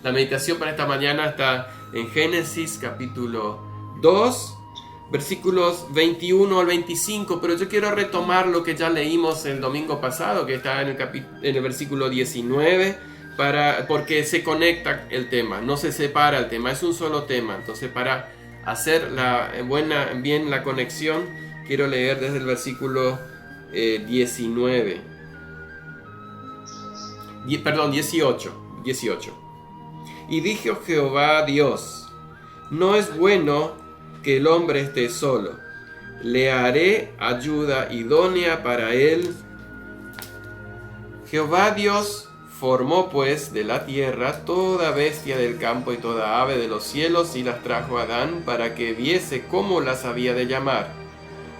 La meditación para esta mañana está en Génesis capítulo 2, versículos 21 al 25, pero yo quiero retomar lo que ya leímos el domingo pasado, que está en el versículo 19, porque se conecta el tema, no se separa el tema, es un solo tema. Entonces, para hacer bien la conexión, quiero leer desde el versículo 18. Y dijo Jehová Dios: no es bueno que el hombre esté solo, le haré ayuda idónea para él. Jehová Dios formó pues de la tierra toda bestia del campo y toda ave de los cielos, y las trajo a Adán para que viese cómo las había de llamar.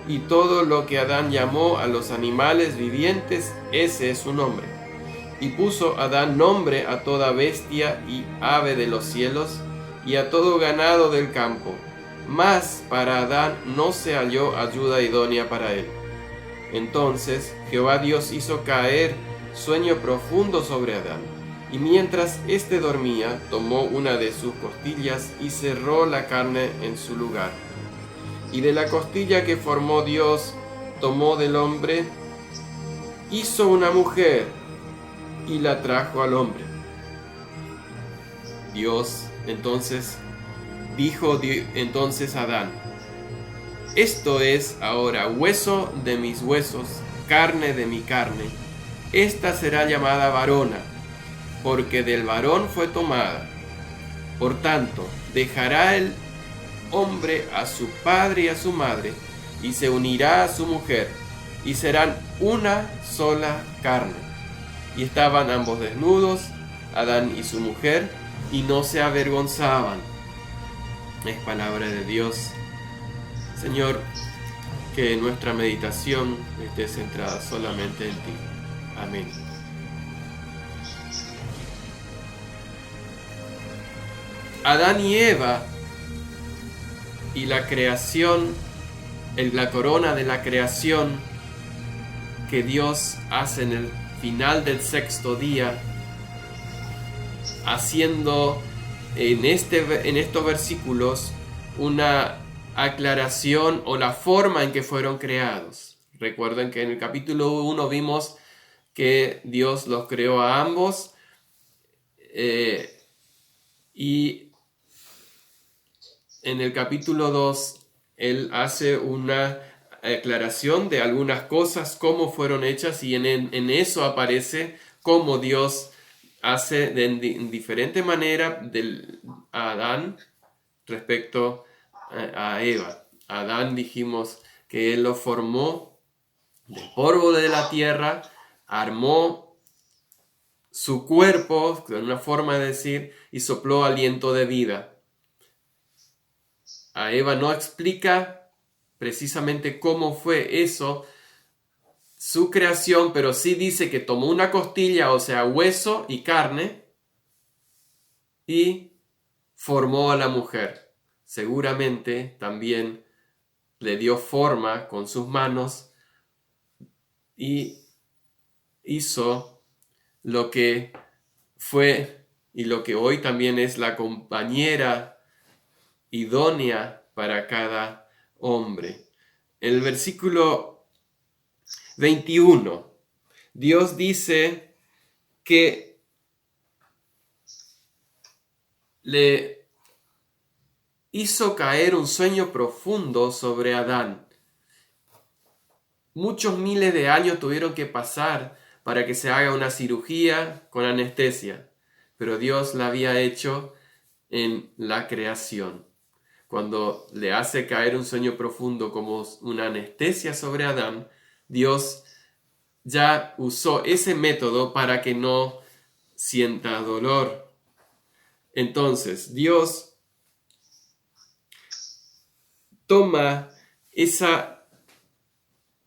Y todo lo que Adán llamó a los animales vivientes, ese es su nombre. Y puso Adán nombre a toda bestia y ave de los cielos, y a todo ganado del campo. Mas para Adán no se halló ayuda idónea para él. Entonces Jehová Dios hizo caer sueño profundo sobre Adán, y mientras éste dormía, tomó una de sus costillas y cerró la carne en su lugar. Y de la costilla que formó Dios, tomó del hombre, hizo una mujer, y la trajo al hombre. Dios dijo entonces a Adán: esto es ahora hueso de mis huesos, carne de mi carne. Esta será llamada varona, porque del varón fue tomada. Por tanto, dejará el hombre a su padre y a su madre, y se unirá a su mujer, y serán una sola carne. Y estaban ambos desnudos, Adán y su mujer, y no se avergonzaban. Es palabra de Dios. Señor, que nuestra meditación esté centrada solamente en ti. Amén. Adán y Eva y la creación, la corona de la creación que Dios hace en el final del sexto día, haciendo en estos versículos una aclaración o la forma en que fueron creados. Recuerden que en el capítulo 1 vimos que Dios los creó a ambos, y en el capítulo 2 Él hace una aclaración de algunas cosas, cómo fueron hechas, y en eso aparece cómo Dios hace de diferente manera a Adán respecto a Eva. Adán dijimos que Él lo formó del polvo de la tierra, armó su cuerpo, de una forma de decir, y sopló aliento de vida. A Eva no explica precisamente cómo fue eso, su creación, pero sí dice que tomó una costilla, o sea, hueso y carne, y formó a la mujer. Seguramente también le dio forma con sus manos y hizo lo que fue y lo que hoy también es la compañera idónea para cada hombre. El versículo 21, Dios dice que le hizo caer un sueño profundo sobre Adán. Muchos miles de años tuvieron que pasar para que se haga una cirugía con anestesia, pero Dios la había hecho en la creación. Cuando le hace caer un sueño profundo como una anestesia sobre Adán, Dios ya usó ese método para que no sienta dolor. Entonces, Dios toma esa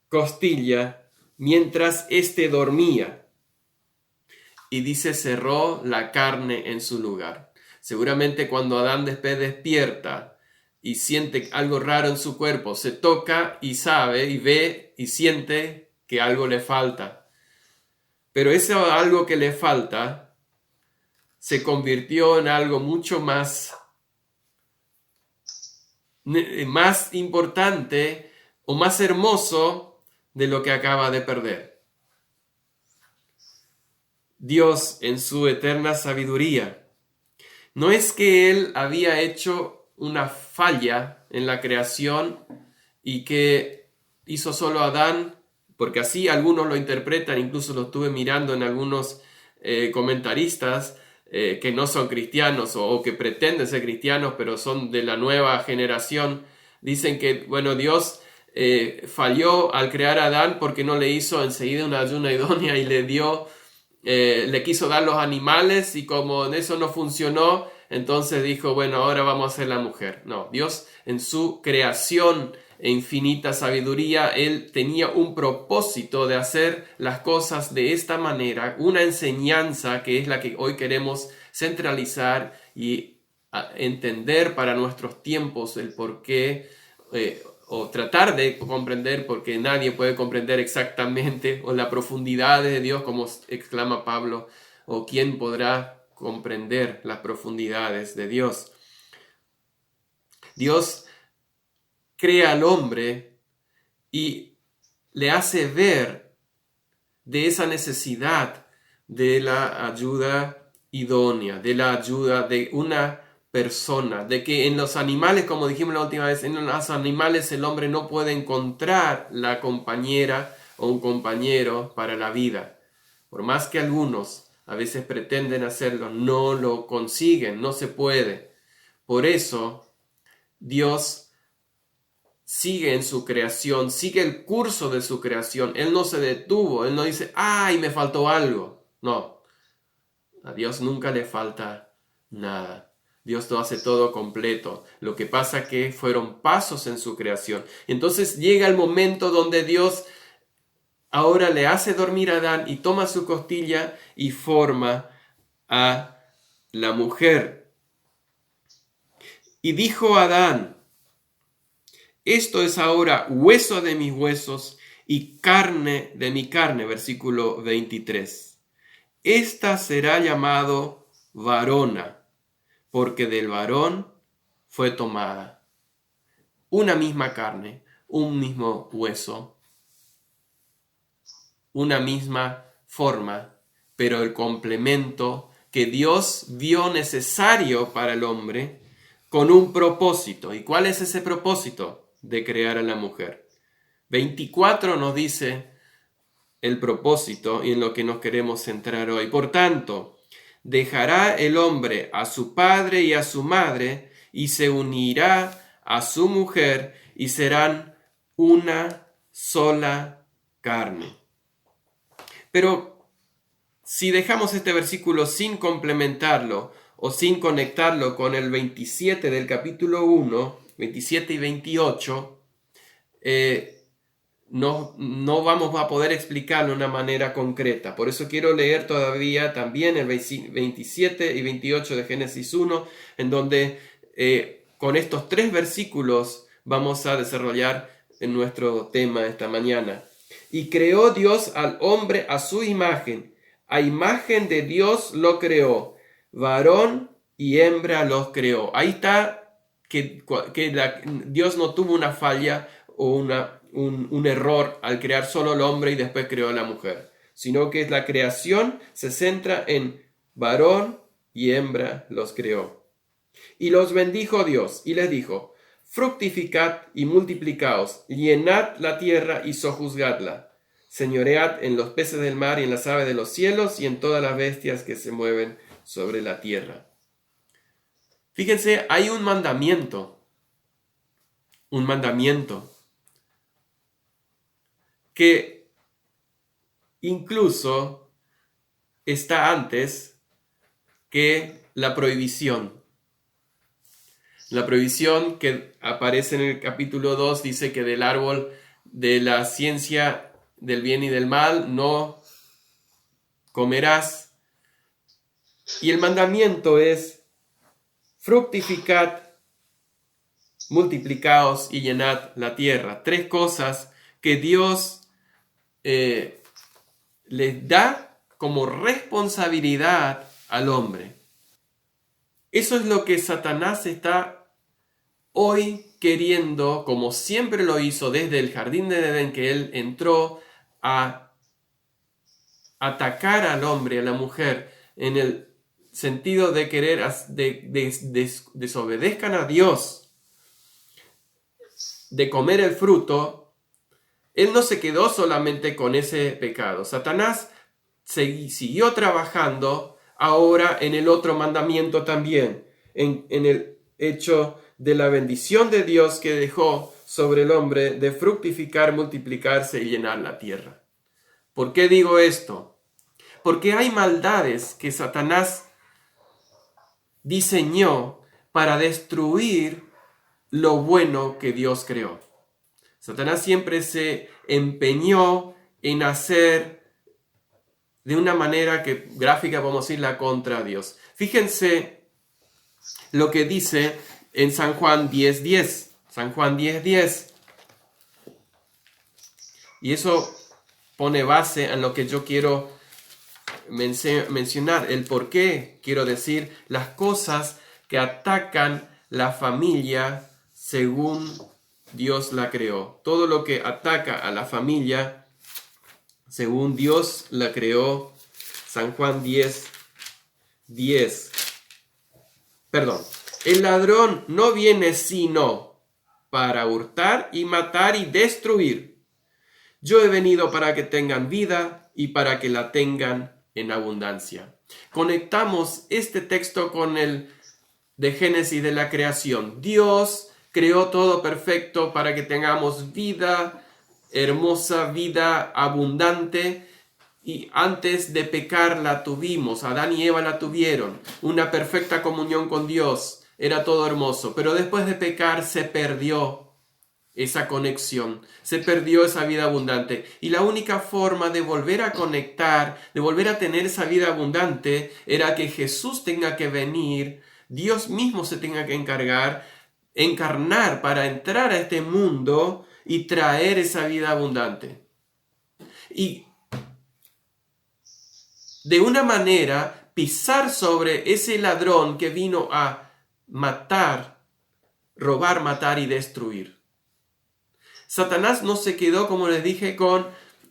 costilla mientras éste dormía y dice: cerró la carne en su lugar. Seguramente cuando Adán después despierta y siente algo raro en su cuerpo, se toca y sabe y ve y siente que algo le falta. Pero ese algo que le falta se convirtió en algo mucho más importante o más hermoso de lo que acaba de perder. Dios, en su eterna sabiduría, no es que Él había hecho una falla en la creación y que hizo solo a Adán, porque así algunos lo interpretan, incluso lo estuve mirando en algunos comentaristas que no son cristianos o que pretenden ser cristianos, pero son de la nueva generación. Dicen que, bueno, Dios falló al crear a Adán porque no le hizo enseguida una ayuna idónea y le quiso dar los animales, y como eso no funcionó, entonces dijo, bueno, ahora vamos a hacer la mujer. No, Dios en su creación e infinita sabiduría, Él tenía un propósito de hacer las cosas de esta manera, una enseñanza que es la que hoy queremos centralizar y entender para nuestros tiempos el por qué, o tratar de comprender, porque nadie puede comprender exactamente o la profundidad de Dios, como exclama Pablo, o quién podrá comprender las profundidades de Dios. Dios crea al hombre y le hace ver de esa necesidad de la ayuda idónea, de la ayuda de una persona, de que en los animales, como dijimos la última vez, en los animales el hombre no puede encontrar la compañera o un compañero para la vida. Por más que algunos a veces pretenden hacerlo, no lo consiguen, no se puede. Por eso Dios sigue en su creación, sigue el curso de su creación. Él no se detuvo, Él no dice, ¡ay, me faltó algo! No, a Dios nunca le falta nada. Dios lo hace todo completo. Lo que pasa que fueron pasos en su creación. Entonces llega el momento donde Dios ahora le hace dormir a Adán y toma su costilla y forma a la mujer. Y dijo Adán, esto es ahora hueso de mis huesos y carne de mi carne. Versículo 23. Esta será llamado varona, porque del varón fue tomada. Una misma carne, un mismo hueso, una misma forma, pero el complemento que Dios vio necesario para el hombre con un propósito. ¿Y cuál es ese propósito? De crear a la mujer. 24 nos dice el propósito y en lo que nos queremos centrar hoy. Por tanto, dejará el hombre a su padre y a su madre y se unirá a su mujer y serán una sola carne. Pero si dejamos este versículo sin complementarlo o sin conectarlo con el 27 del capítulo 1, 27 y 28, no vamos a poder explicarlo de una manera concreta. Por eso quiero leer todavía también el 27 y 28 de Génesis 1, en donde con estos 3 versículos vamos a desarrollar en nuestro tema esta mañana. Y creó Dios al hombre a su imagen. A imagen de Dios lo creó. Varón y hembra los creó. Ahí está que Dios no tuvo una falla o un error al crear solo al hombre y después creó a la mujer, sino que la creación se centra en varón y hembra los creó. Y los bendijo Dios y les dijo, fructificad y multiplicaos, llenad la tierra y sojuzgadla, señoread en los peces del mar y en las aves de los cielos y en todas las bestias que se mueven sobre la tierra. Fíjense, hay un mandamiento que incluso está antes que la prohibición. La prohibición que aparece en el capítulo 2 dice que del árbol de la ciencia del bien y del mal no comerás. Y el mandamiento es fructificad, multiplicaos y llenad la tierra. 3 cosas que Dios les da como responsabilidad al hombre. Eso es lo que Satanás está hoy queriendo, como siempre lo hizo desde el jardín de Edén, que él entró a atacar al hombre, a la mujer, en el sentido de querer desobedezcan a Dios, de comer el fruto. Él no se quedó solamente con ese pecado. Satanás siguió trabajando ahora en el otro mandamiento también, en el hecho de la bendición de Dios que dejó sobre el hombre de fructificar, multiplicarse y llenar la tierra. ¿Por qué digo esto? Porque hay maldades que Satanás diseñó para destruir lo bueno que Dios creó. Satanás siempre se empeñó en hacer de una manera que gráfica podemos decirla contra Dios. Fíjense lo que dice en San Juan 10:10. San Juan 10:10. Y eso pone base en lo que yo quiero mencionar, el por qué quiero decir las cosas que atacan la familia según Dios la creó. Todo lo que ataca a la familia según Dios la creó. San Juan 10:10. Perdón. El ladrón no viene sino para hurtar y matar y destruir. Yo he venido para que tengan vida y para que la tengan en abundancia. Conectamos este texto con el de Génesis de la creación. Dios creó todo perfecto para que tengamos vida hermosa, vida abundante, y antes de pecar la tuvimos. Adán y Eva la tuvieron, una perfecta comunión con Dios, era todo hermoso, pero después de pecar se perdió esa conexión, se perdió esa vida abundante, y la única forma de volver a conectar, de volver a tener esa vida abundante, era que Jesús tenga que venir, Dios mismo se tenga que encarnar para entrar a este mundo y traer esa vida abundante. Y de una manera pisar sobre ese ladrón que vino a matar, robar, matar y destruir. Satanás no se quedó, como les dije, con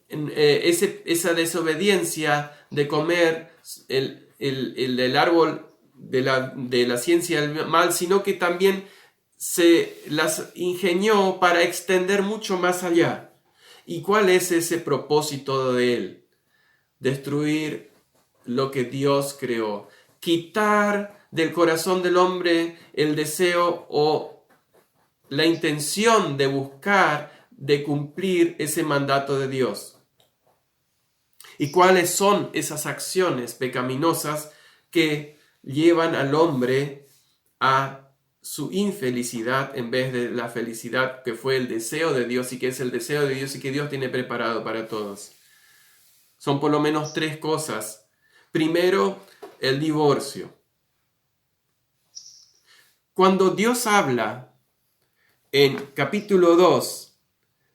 esa desobediencia de comer el árbol de la ciencia del mal, sino que también se las ingenió para extender mucho más allá. ¿Y cuál es ese propósito de él? Destruir lo que Dios creó. Quitar del corazón del hombre el deseo o la intención de buscar, de cumplir ese mandato de Dios. ¿Y cuáles son esas acciones pecaminosas que llevan al hombre a su infelicidad en vez de la felicidad que fue el deseo de Dios y que es el deseo de Dios y que Dios tiene preparado para todos? Son por lo menos 3 cosas. Primero, el divorcio. Cuando Dios habla en capítulo 2,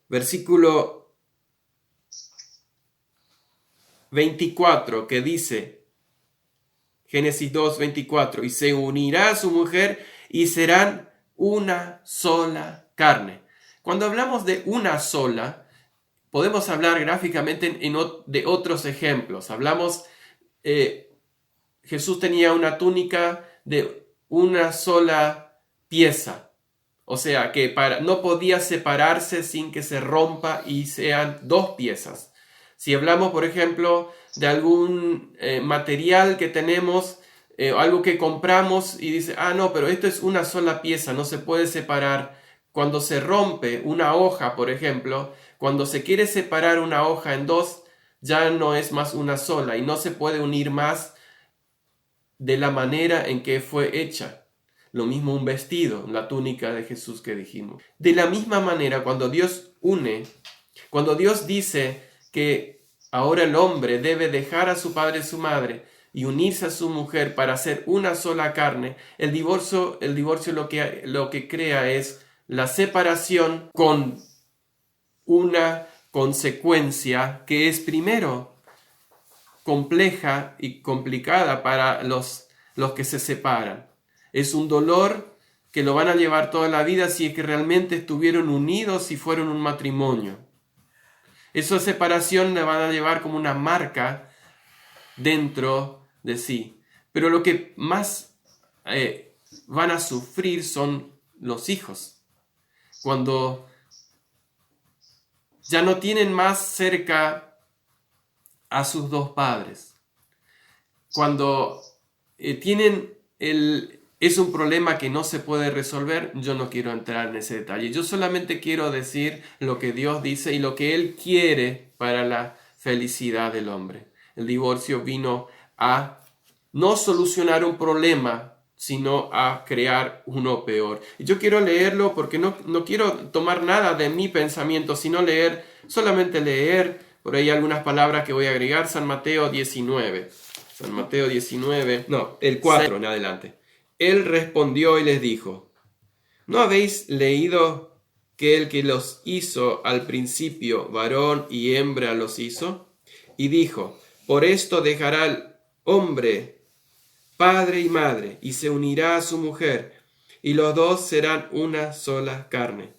versículo 24, que dice, Génesis 2, 24, y se unirá a su mujer y serán una sola carne. Cuando hablamos de una sola, podemos hablar gráficamente de otros ejemplos. Hablamos, Jesús tenía una túnica de una sola pieza. O sea, que no podía separarse sin que se rompa y sean 2 piezas. Si hablamos, por ejemplo, de algún material que tenemos, algo que compramos y dice, no, pero esto es una sola pieza, no se puede separar. Cuando se rompe una hoja, por ejemplo, cuando se quiere separar una hoja en 2, ya no es más una sola y no se puede unir más de la manera en que fue hecha. Lo mismo un vestido, la túnica de Jesús que dijimos. De la misma manera, cuando Dios cuando Dios dice que ahora el hombre debe dejar a su padre y su madre y unirse a su mujer para hacer una sola carne, el divorcio lo que crea es la separación con una consecuencia que es primero compleja y complicada para los que se separan. Es un dolor que lo van a llevar toda la vida si es que realmente estuvieron unidos y fueron un matrimonio. Esa separación la van a llevar como una marca dentro de sí. Pero lo que más van a sufrir son los hijos. Cuando ya no tienen más cerca a sus dos padres. Cuando es un problema que no se puede resolver, yo no quiero entrar en ese detalle. Yo solamente quiero decir lo que Dios dice y lo que Él quiere para la felicidad del hombre. El divorcio vino a no solucionar un problema, sino a crear uno peor. Y yo quiero leerlo porque no quiero tomar nada de mi pensamiento, sino solamente leer por ahí algunas palabras que voy a agregar. San Mateo 19. San Mateo 19, no, el 4 en adelante. Él respondió y les dijo: ¿no habéis leído que el que los hizo al principio, varón y hembra los hizo? Y dijo: por esto dejará el hombre padre y madre, y se unirá a su mujer, y los dos serán una sola carne.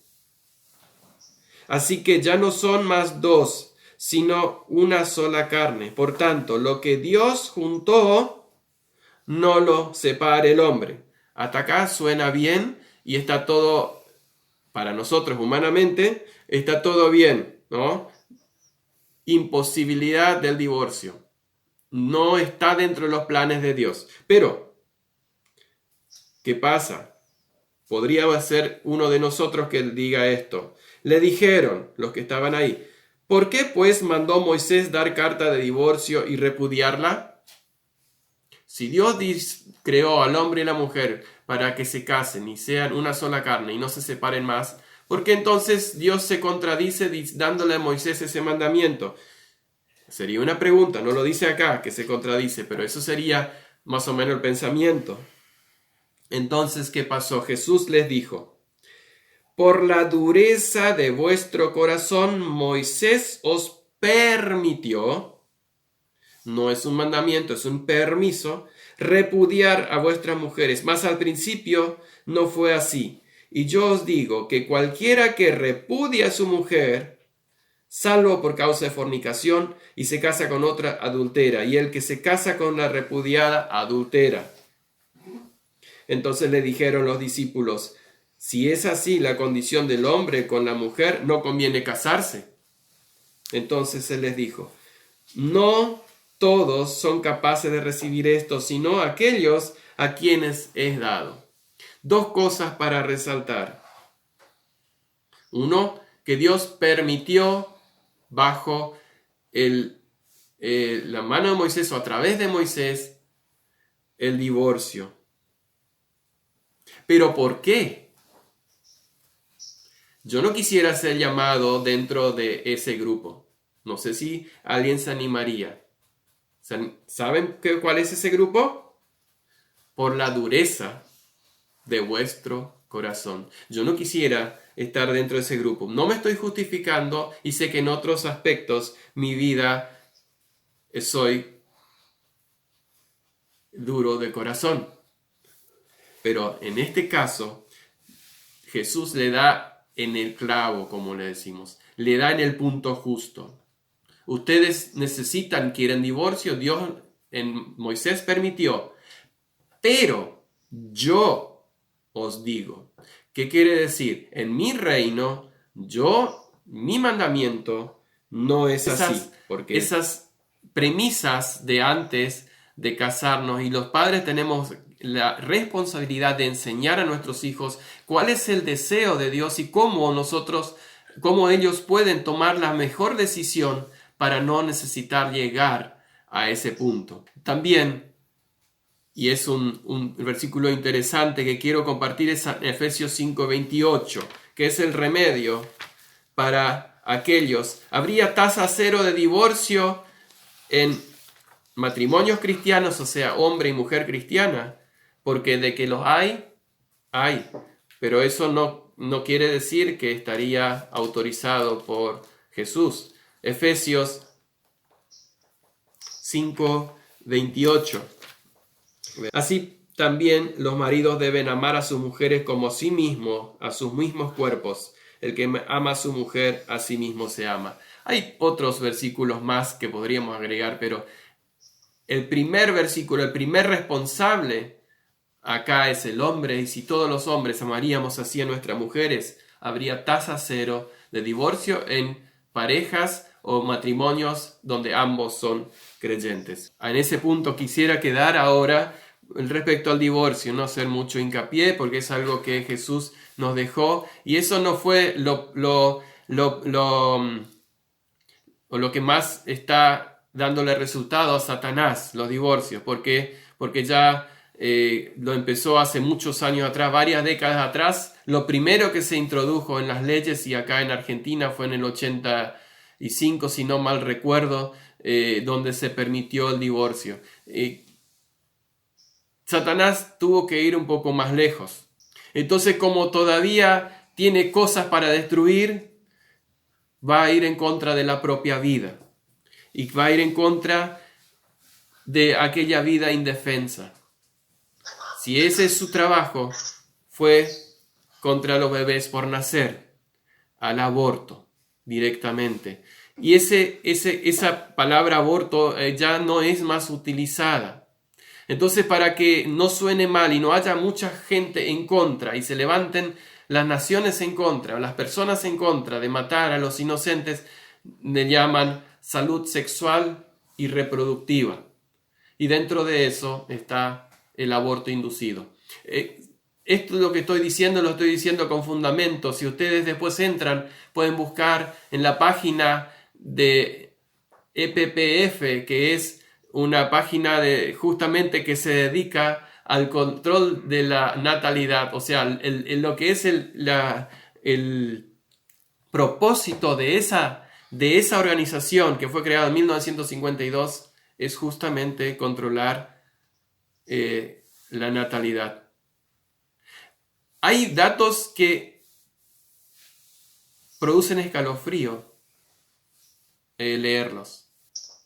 Así que ya no son más dos, sino una sola carne. Por tanto, lo que Dios juntó, no lo separe el hombre. Hasta acá suena bien y está todo, para nosotros humanamente, está todo bien, ¿no? Imposibilidad del divorcio. No está dentro de los planes de Dios. Pero, ¿qué pasa? Podría ser uno de nosotros que diga esto. Le dijeron los que estaban ahí: ¿por qué pues mandó Moisés dar carta de divorcio y repudiarla? Si Dios creó al hombre y la mujer para que se casen y sean una sola carne y no se separen más, ¿por qué entonces Dios se contradice dándole a Moisés ese mandamiento? Sería una pregunta, no lo dice acá que se contradice, pero eso sería más o menos el pensamiento. Entonces, ¿qué pasó? Jesús les dijo: por la dureza de vuestro corazón Moisés os permitió, no es un mandamiento, es un permiso, repudiar a vuestras mujeres, mas al principio no fue así. Y yo os digo que cualquiera que repudia a su mujer, salvo por causa de fornicación, y se casa con otra, adultera, y el que se casa con la repudiada, adultera. Entonces le dijeron los discípulos: si es así la condición del hombre con la mujer, no conviene casarse. Entonces él les dijo: no todos son capaces de recibir esto, sino aquellos a quienes es dado. Dos cosas para resaltar. Uno, que Dios permitió bajo la mano de Moisés o a través de Moisés el divorcio. ¿Pero por qué? Yo no quisiera ser llamado dentro de ese grupo. No sé si alguien se animaría. ¿Saben cuál es ese grupo? Por la dureza de vuestro corazón. Yo no quisiera estar dentro de ese grupo. No me estoy justificando y sé que en otros aspectos mi vida soy duro de corazón. Pero en este caso, Jesús le da en el clavo, como le decimos. Le da en el punto justo. Ustedes quieren divorcio, Dios en Moisés permitió. Pero yo os digo, ¿qué quiere decir? En mi reino, mi mandamiento no es así. Porque esas premisas de antes de casarnos, y los padres tenemos la responsabilidad de enseñar a nuestros hijos cuál es el deseo de Dios y cómo ellos pueden tomar la mejor decisión para no necesitar llegar a ese punto. También, y es un versículo interesante que quiero compartir, es Efesios 5:28, que es el remedio para aquellos. Habría tasa cero de divorcio en matrimonios cristianos, o sea, hombre y mujer cristiana, porque de que los hay, pero eso no quiere decir que estaría autorizado por Jesús. Efesios 5:28. Así también los maridos deben amar a sus mujeres como a sí mismos, a sus mismos cuerpos. El que ama a su mujer, a sí mismo se ama. Hay otros versículos más que podríamos agregar, pero el primer versículo, el primer responsable acá es el hombre, y si todos los hombres amaríamos así a nuestras mujeres, habría tasa cero de divorcio en parejas o matrimonios donde ambos son creyentes. En ese punto quisiera quedar ahora respecto al divorcio, no hacer mucho hincapié porque es algo que Jesús nos dejó, y eso no fue lo que más está dándole resultado a Satanás, los divorcios, porque ya lo empezó hace muchos años atrás, varias décadas atrás. Lo primero que se introdujo en las leyes, y acá en Argentina fue en el 85, si no mal recuerdo, donde se permitió el divorcio. Satanás tuvo que ir un poco más lejos. Entonces, como todavía tiene cosas para destruir, va a ir en contra de la propia vida. Y va a ir en contra de aquella vida indefensa. Si ese es su trabajo, fue contra los bebés por nacer, al aborto directamente. Y esa palabra aborto ya no es más utilizada. Entonces, para que no suene mal y no haya mucha gente en contra y se levanten las naciones en contra, las personas en contra de matar a los inocentes, le llaman salud sexual y reproductiva. Y dentro de eso está el aborto inducido. Esto es lo que estoy diciendo, lo estoy diciendo con fundamento. Si ustedes después entran, pueden buscar en la página de EPPF, que es una página justamente que se dedica al control de la natalidad, o sea, lo que es el propósito de esa organización que fue creada en 1952 es justamente controlar la natalidad. Hay datos que producen escalofrío leerlos.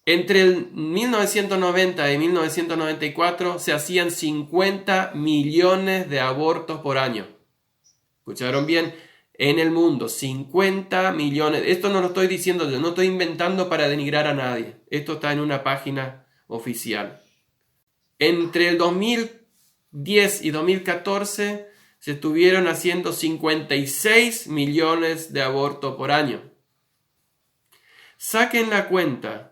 Entre el 1990 y 1994 se hacían 50 millones de abortos por año. ¿Escucharon bien? En el mundo, 50 millones. Esto no lo estoy diciendo yo, no estoy inventando para denigrar a nadie. Esto está en una página oficial. Entre el 2010 y 2014 se estuvieron haciendo 56 millones de abortos por año. Saquen la cuenta.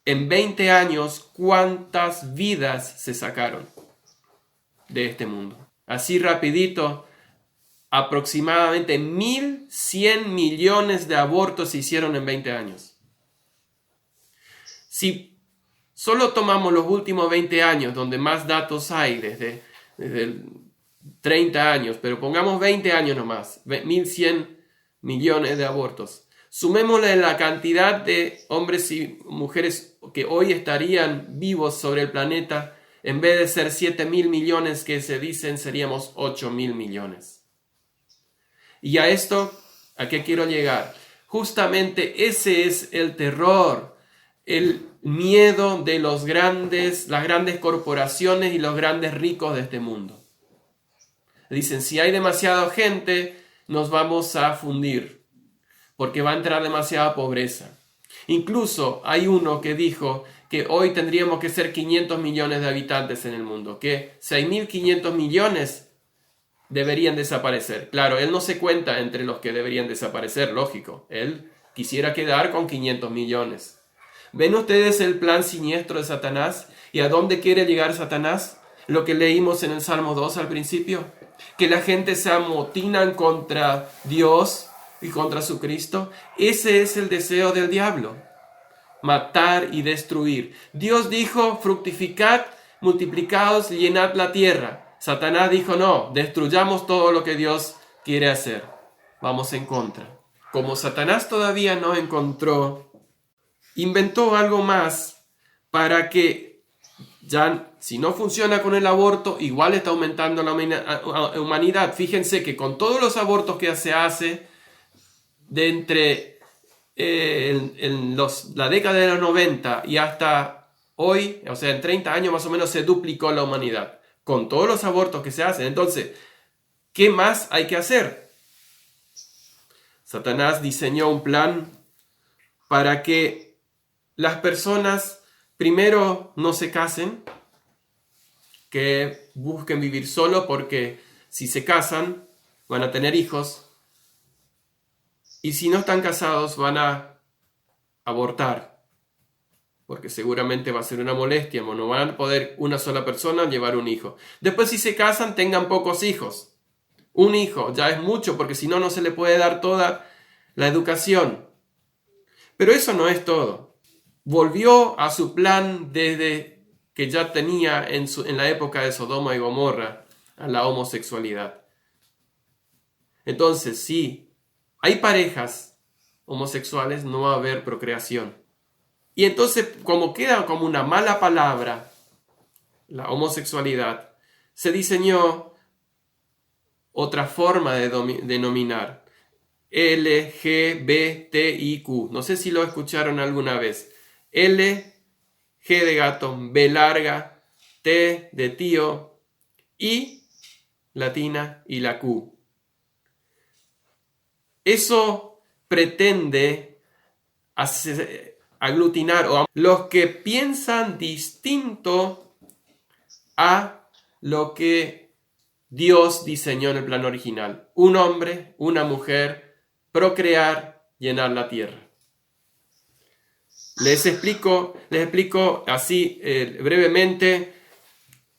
En 20 años, ¿cuántas vidas se sacaron de este mundo? Así rapidito, aproximadamente 1.100 millones de abortos se hicieron en 20 años. Si solo tomamos los últimos 20 años, donde más datos hay, desde 30 años, pero pongamos 20 años nomás, 1.100 millones de abortos. Sumémosle la cantidad de hombres y mujeres que hoy estarían vivos sobre el planeta. En vez de ser 7.000 millones que se dicen, seríamos 8.000 millones. Y a esto, ¿a qué quiero llegar? Justamente ese es el terror, el miedo de las grandes corporaciones y los grandes ricos de este mundo. Dicen, si hay demasiada gente, nos vamos a fundir, porque va a entrar demasiada pobreza. Incluso hay uno que dijo que hoy tendríamos que ser 500 millones de habitantes en el mundo, que 6.500 millones deberían desaparecer. Claro, él no se cuenta entre los que deberían desaparecer, lógico. Él quisiera quedar con 500 millones. ¿Ven ustedes el plan siniestro de Satanás? ¿Y a dónde quiere llegar Satanás? Lo que leímos en el Salmo 2 al principio, que la gente se amotinan contra Dios y contra su Cristo. Ese es el deseo del diablo, matar y destruir. Dios dijo, fructificad, multiplicaos, llenad la tierra. Satanás dijo, no, destruyamos todo lo que Dios quiere hacer. Vamos en contra. Como Satanás todavía no encontró, inventó algo más para que ya, si no funciona con el aborto, igual está aumentando la humanidad. Fíjense que con todos los abortos que se hace, de entre la década de los 90 y hasta hoy, o sea, en 30 años más o menos se duplicó la humanidad. con todos los abortos que se hacen. Entonces, ¿qué más hay que hacer? Satanás diseñó un plan para que las personas primero no se casen, que busquen vivir solo, porque si se casan van a tener hijos, y si no están casados van a abortar, porque seguramente va a ser una molestia, no van a poder una sola persona llevar un hijo. Después, si se casan, tengan pocos hijos. Un hijo ya es mucho, porque si no, no se le puede dar toda la educación. Pero eso no es todo. Volvió a su plan desde que ya tenía en la época de Sodoma y Gomorra, a la homosexualidad. Entonces, si hay parejas homosexuales, no va a haber procreación. Y entonces, como queda como una mala palabra, la homosexualidad, se diseñó otra forma de denominar: LGBTIQ. No sé si lo escucharon alguna vez. L, G de gato, B larga, T de tío, I latina y la Q. Eso pretende aglutinar a los que piensan distinto a lo que Dios diseñó en el plan original. Un hombre, una mujer, procrear, llenar la tierra. Les explico así brevemente.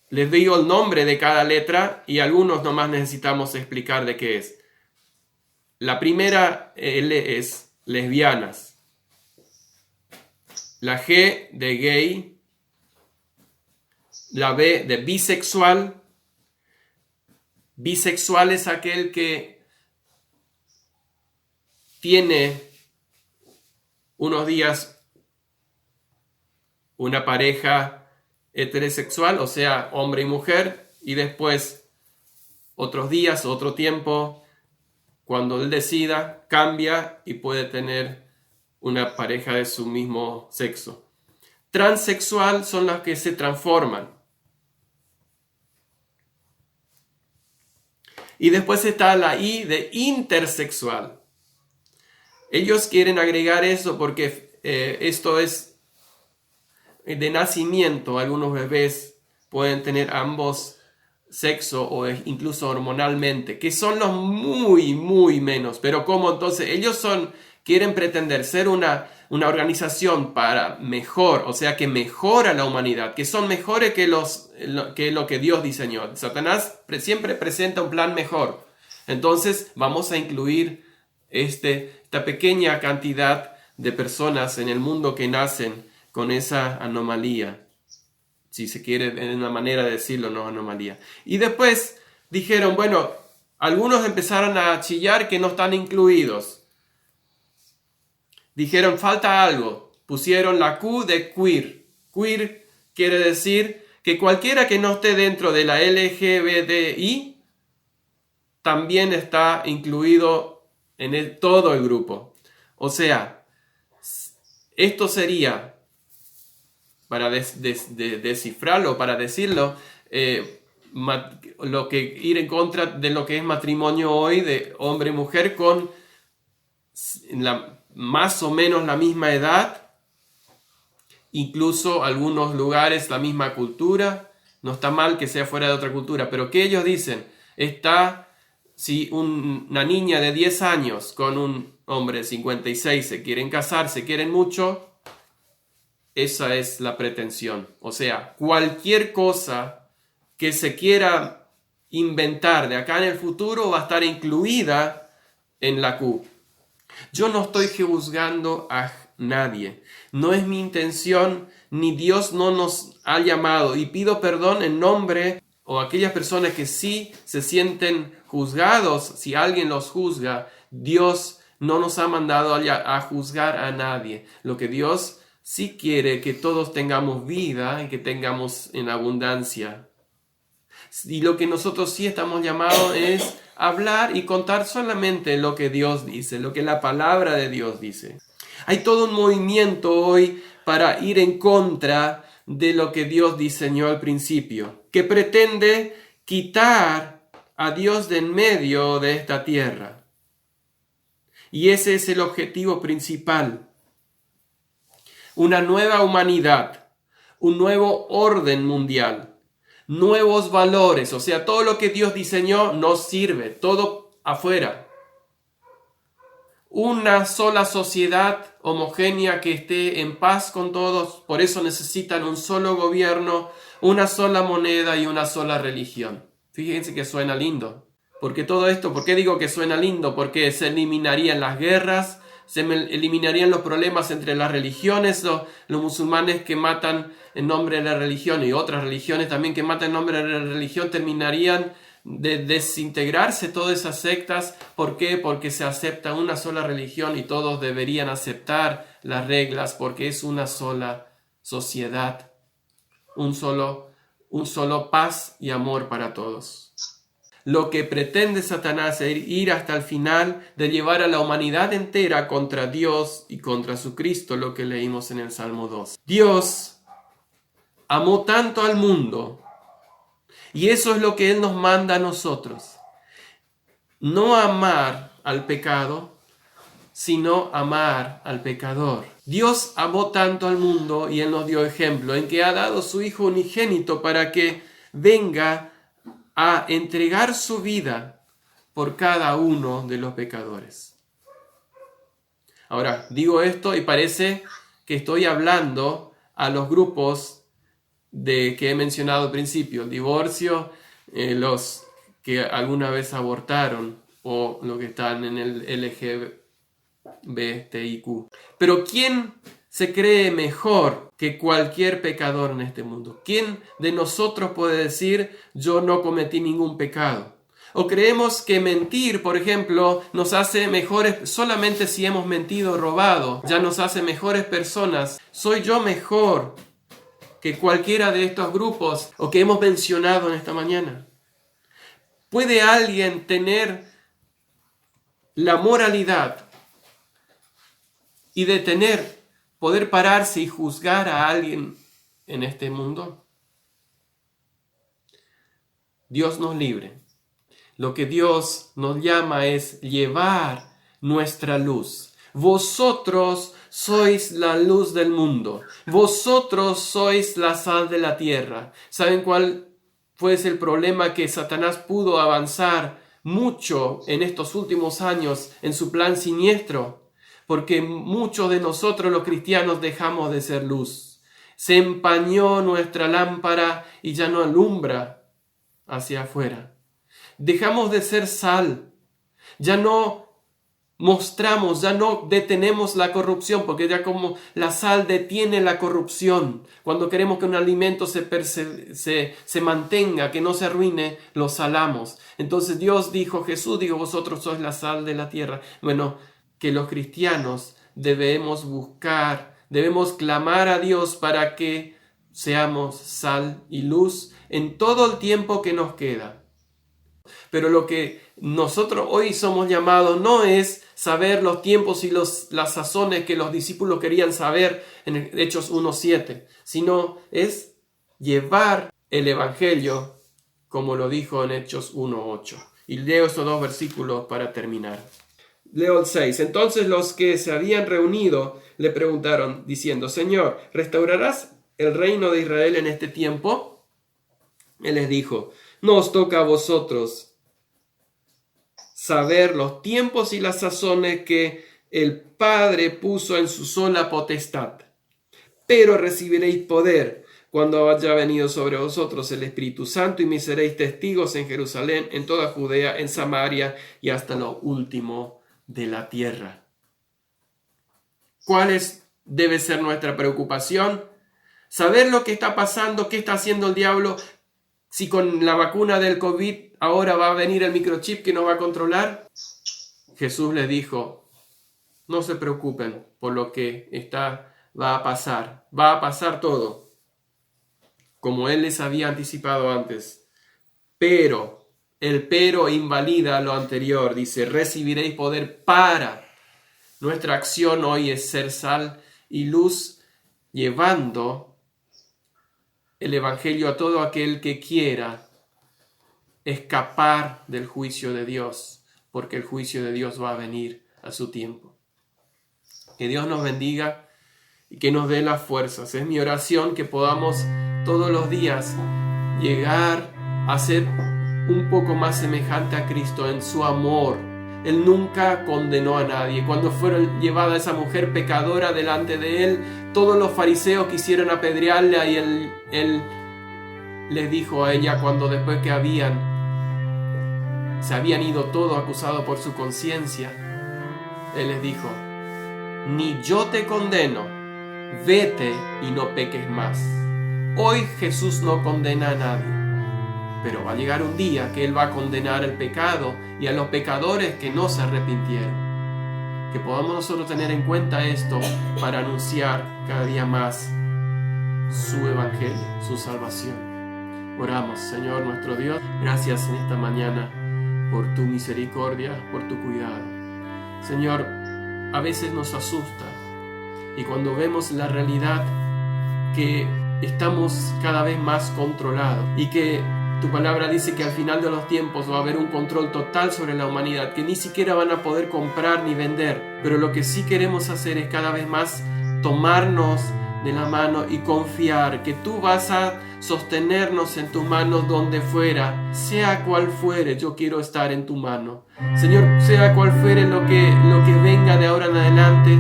Les digo el nombre de cada letra y algunos nomás necesitamos explicar de qué es. La primera L es lesbianas. La G de gay. La B de bisexual. Bisexual es aquel que tiene unos días una pareja heterosexual, o sea, hombre y mujer, y después otros días, otro tiempo, cuando él decida, cambia y puede tener una pareja de su mismo sexo. Transexual son las que se transforman. Y después está la I de intersexual. Ellos quieren agregar eso porque esto es de nacimiento. Algunos bebés pueden tener ambos sexos o incluso hormonalmente, que son los muy, muy menos. Pero como entonces ellos quieren pretender ser una organización para mejor, o sea, que mejora la humanidad, que son mejores que lo que Dios diseñó. Satanás siempre presenta un plan mejor. Entonces vamos a incluir esta pequeña cantidad de personas en el mundo que nacen con esa anomalía. Si se quiere, en una manera de decirlo, no anomalía. Y después dijeron, bueno, algunos empezaron a chillar que no están incluidos. Dijeron, falta algo. Pusieron la Q de queer. Queer quiere decir que cualquiera que no esté dentro de la LGBTI también está incluido en todo el grupo. O sea, esto sería, para descifrarlo, para decirlo, lo que ir en contra de lo que es matrimonio hoy de hombre y mujer con más o menos la misma edad, incluso algunos lugares la misma cultura. No está mal que sea fuera de otra cultura, pero ¿qué ellos dicen? Si una niña de 10 años con un hombre de 56 se quieren casar, se quieren mucho, esa es la pretensión. O sea, cualquier cosa que se quiera inventar de acá en el futuro va a estar incluida en la Q. Yo no estoy juzgando a nadie. No es mi intención, ni Dios no nos ha llamado. Y pido perdón en nombre o aquellas personas que sí se sienten juzgados. Si alguien los juzga, Dios no nos ha mandado a juzgar a nadie. Lo que Dios sí quiere que todos tengamos vida y que tengamos en abundancia. Y lo que nosotros sí estamos llamados es hablar y contar solamente lo que Dios dice, lo que la palabra de Dios dice. Hay todo un movimiento hoy para ir en contra de lo que Dios diseñó al principio, que pretende quitar a Dios de en medio de esta tierra. Y ese es el objetivo principal. Una nueva humanidad, un nuevo orden mundial, nuevos valores, o sea, todo lo que Dios diseñó no sirve, todo afuera. Una sola sociedad homogénea que esté en paz con todos, por eso necesitan un solo gobierno, una sola moneda y una sola religión. Fíjense que suena lindo. Porque todo esto, ¿por qué digo que suena lindo? Porque se eliminarían las guerras, se eliminarían los problemas entre las religiones, los musulmanes que matan en nombre de la religión y otras religiones también que matan en nombre de la religión terminarían de desintegrarse todas esas sectas. ¿Por qué? Porque se acepta una sola religión y todos deberían aceptar las reglas porque es una sola sociedad, un solo paz y amor para todos. Lo que pretende Satanás es ir hasta el final de llevar a la humanidad entera contra Dios y contra su Cristo, lo que leímos en el Salmo 2. Dios amó tanto al mundo, y eso es lo que Él nos manda a nosotros. No amar al pecado, sino amar al pecador. Dios amó tanto al mundo y Él nos dio ejemplo en que ha dado su Hijo unigénito para que venga a entregar su vida por cada uno de los pecadores. Ahora, digo esto y parece que estoy hablando a los grupos que he mencionado al principio, divorcio, los que alguna vez abortaron o los que están en el LGBTIQ. Pero ¿quién se cree mejor que cualquier pecador en este mundo? ¿Quién de nosotros puede decir yo no cometí ningún pecado? ¿O creemos que mentir, por ejemplo, nos hace mejores solamente si hemos mentido o robado? Ya nos hace mejores personas. ¿Soy yo mejor que cualquiera de estos grupos o que hemos mencionado en esta mañana? ¿Puede alguien tener la moralidad y poder pararse y juzgar a alguien en este mundo? Dios nos libre. Lo que Dios nos llama es llevar nuestra luz. Vosotros sois la luz del mundo. Vosotros sois la sal de la tierra. ¿Saben cuál fue el problema? Que Satanás pudo avanzar mucho en estos últimos años en su plan siniestro. Porque muchos de nosotros los cristianos dejamos de ser luz. Se empañó nuestra lámpara y ya no alumbra hacia afuera. Dejamos de ser sal. Ya no mostramos, ya no detenemos la corrupción, porque ya como la sal detiene la corrupción. Cuando queremos que un alimento se mantenga, que no se arruine, lo salamos. Entonces Jesús dijo, vosotros sois la sal de la tierra. Bueno, que los cristianos debemos clamar a Dios para que seamos sal y luz en todo el tiempo que nos queda. Pero lo que nosotros hoy somos llamados no es saber los tiempos y las sazones que los discípulos querían saber en Hechos 1:7, sino es llevar el Evangelio como lo dijo en Hechos 1:8. Y leo estos dos versículos para terminar. Leo el 6. Entonces los que se habían reunido le preguntaron diciendo, Señor, ¿restaurarás el reino de Israel en este tiempo? Él les dijo, no os toca a vosotros saber los tiempos y las sazones que el Padre puso en su sola potestad. Pero recibiréis poder cuando haya venido sobre vosotros el Espíritu Santo y me seréis testigos en Jerusalén, en toda Judea, en Samaria y hasta lo último de la tierra. ¿Cuál debe ser nuestra preocupación? Saber lo que está pasando, qué está haciendo el diablo. Si con la vacuna del COVID ahora va a venir el microchip que nos va a controlar. Jesús les dijo, no se preocupen por lo que va a pasar. Va a pasar todo, como Él les había anticipado antes. Pero, el pero invalida lo anterior. Dice, recibiréis poder para. Nuestra acción hoy es ser sal y luz, llevando el Evangelio a todo aquel que quiera escapar del juicio de Dios, porque el juicio de Dios va a venir a su tiempo. Que Dios nos bendiga y que nos dé las fuerzas. Es mi oración que podamos todos los días llegar a ser un poco más semejante a Cristo en su amor. Él nunca condenó a nadie. Cuando fueron llevada esa mujer pecadora delante de él, todos los fariseos quisieron apedrearla y él les dijo a ella, cuando después que se habían ido todos acusados por su conciencia, él les dijo: ni yo te condeno, vete y no peques más. Hoy Jesús no condena a nadie, pero va a llegar un día que Él va a condenar el pecado y a los pecadores que no se arrepintieron. Que podamos nosotros tener en cuenta esto para anunciar cada día más su evangelio, su salvación. Oramos. Señor nuestro Dios, gracias en esta mañana por tu misericordia, por tu cuidado. Señor, a veces nos asusta, y cuando vemos la realidad que estamos cada vez más controlados y que tu palabra dice que al final de los tiempos va a haber un control total sobre la humanidad, que ni siquiera van a poder comprar ni vender, pero lo que sí queremos hacer es cada vez más tomarnos de la mano y confiar que tú vas a sostenernos en tu mano donde fuera, sea cual fuere. Yo quiero estar en tu mano, Señor, sea cual fuere lo que venga de ahora en adelante,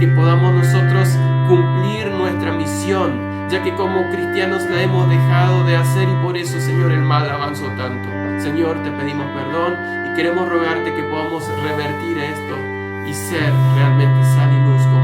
que podamos nosotros cumplir nuestra misión, ya que como cristianos la hemos dejado de hacer, y por eso, Señor, el mal avanzó tanto. Señor, te pedimos perdón y queremos rogarte que podamos revertir esto y ser realmente sal y luz como